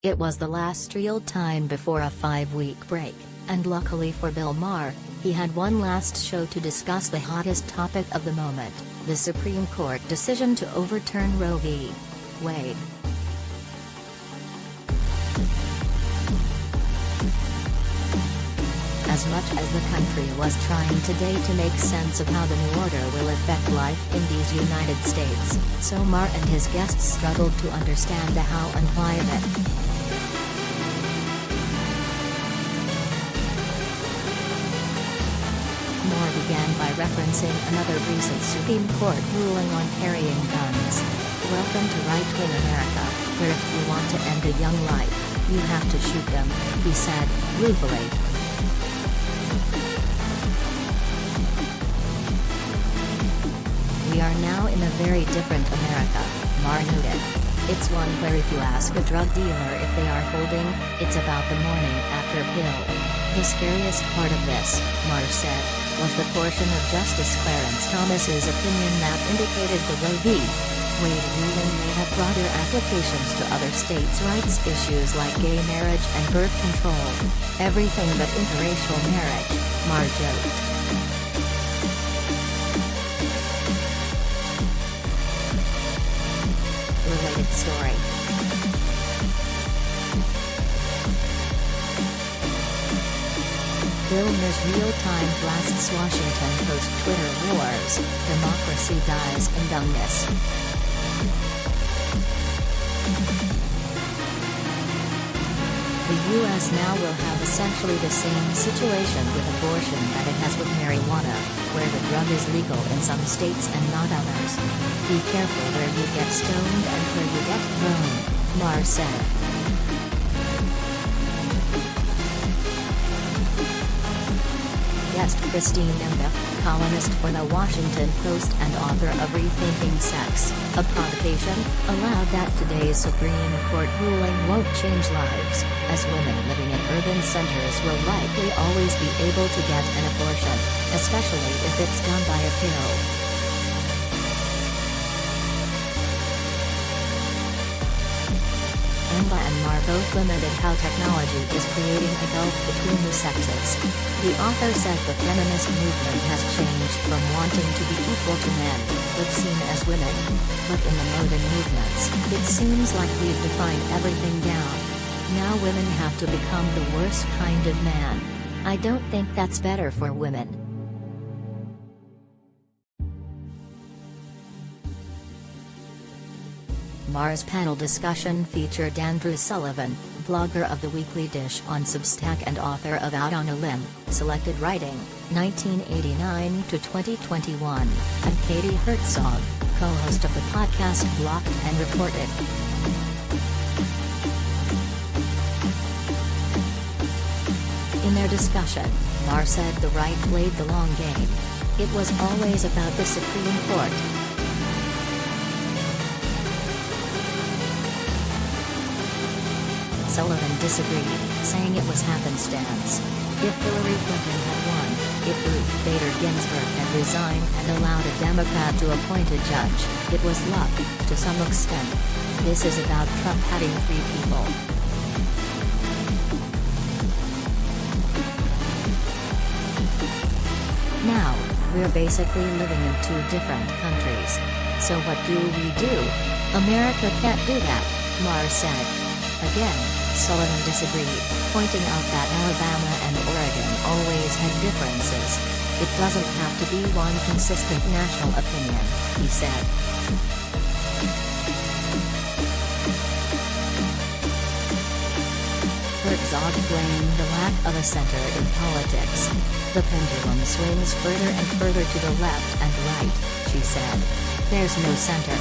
It was the last real time before a 5-week break, and luckily for Bill Maher, he had one last show to discuss the hottest topic of the moment, the Supreme Court decision to overturn Roe v. Wade. As much as the country was trying today to make sense of how the new order will affect life in these United States, so Maher and his guests struggled to understand the how and why of it. Maher began by referencing another recent Supeme Court ruling on carrying guns. "Welcome to right-wing America, where if you want to end a young life, you have to shoot them," he said, ruefully. "We are now in a very different America," Maher noted. "It's one where if you ask a drug dealer if they are holding, it's about the morning after pill. The scariest part of this," Maher said, was the portion of Justice Clarence Thomas's opinion that indicated the Roe v. Wade ruling may have broader applications to other states' rights issues like gay marriage and birth control. "Everything but interracial marriage," Maher joked. Related story. Bill Maher's real-time blasts Washington Post Twitter wars, democracy dies in dumbness. The U.S. now will have essentially the same situation with abortion that it has with marijuana, where the drug is legal in some states and not others. "Be careful where you get stoned and where you get thrown," Maher said. Guest Christine Emba, columnist for The Washington Post and author of Rethinking Sex, a provocation, allowed that today's Supreme Court ruling won't change lives, as women living in urban centers will likely always be able to get an abortion, especially if it's done by a pill. Emba and Maher both lamented how technology is creating a gulf between the sexes. The author said the feminist movement has changed from wanting to be equal to men, but seen as women. But in the modern movements, it seems like we've defined everything down. Now women have to become the worst kind of man. I don't think that's better for women. Maher's panel discussion featured Andrew Sullivan, blogger of The Weekly Dish on Substack and author of Out on a Limb, Selected Writing, 1989 to 2021, and Katie Herzog, co-host of the podcast Blocked and Reported. In their discussion, Maher said the right played the long game. "It was always about the Supreme Court." Sullivan disagreed, saying it was happenstance. If Hillary Clinton had won, if Ruth Bader Ginsburg had resigned and allowed a Democrat to appoint a judge, it was luck, to some extent. This is about Trump having 3 people. Now, we're basically living in 2 different countries. So what do we do? America can't do that, Maher said. Again, Sullivan disagreed, pointing out that Alabama and Oregon always had differences. "It doesn't have to be one consistent national opinion," he said. Herzog blamed the lack of a center in politics. "The pendulum swings further and further to the left and right," she said. "There's no center."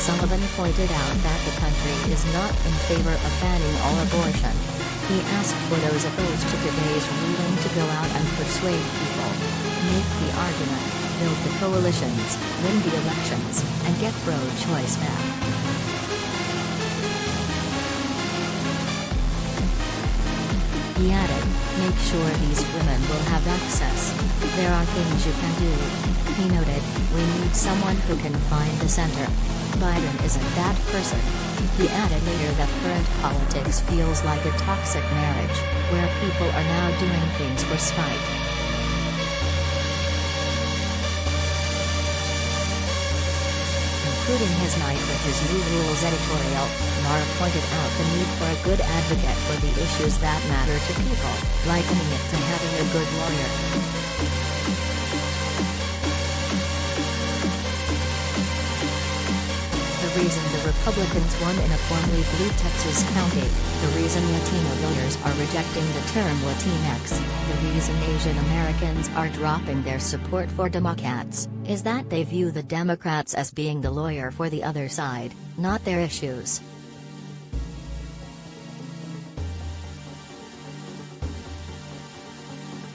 Sullivan pointed out that the country is not in favor of banning all abortion. He asked for those opposed to today's ruling to go out and persuade people. Make the argument, build the coalitions, win the elections, and get pro-choice back. He He added, make sure these women will have access. There are things you can do. He noted, we need someone who can find the center. Biden isn't that person. He added later that current politics feels like a toxic marriage, where people are now doing things for spite. Including his night with his New Rules editorial, Maher pointed out the need for a good advocate for the issues that matter to people, likening it to having a good lawyer. The reason the Republicans won in a formerly blue Texas county, the reason Latino voters are rejecting the term Latinx, the reason Asian Americans are dropping their support for Democrats, is that they view the Democrats as being the lawyer for the other side, not their issues.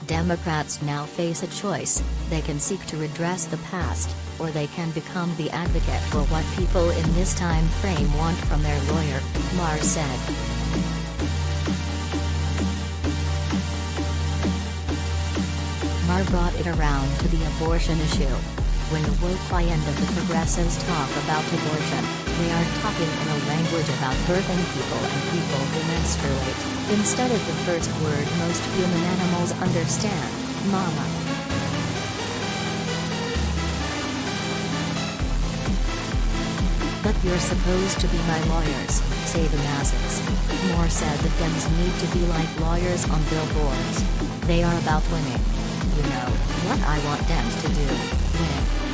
Democrats now face a choice: they can seek to redress the past, or they can become the advocate for what people in this time frame want from their lawyer, Maher said. Maher brought it around to the abortion issue. When the woke end of the progressives talk about abortion, they are talking in a language about birthing people and people who menstruate, instead of the first word most human animals understand, mama. But you're supposed to be my lawyers, say the masses. Maher said that Dems need to be like lawyers on billboards. They are about winning. You know, what I want Dems to do? Win.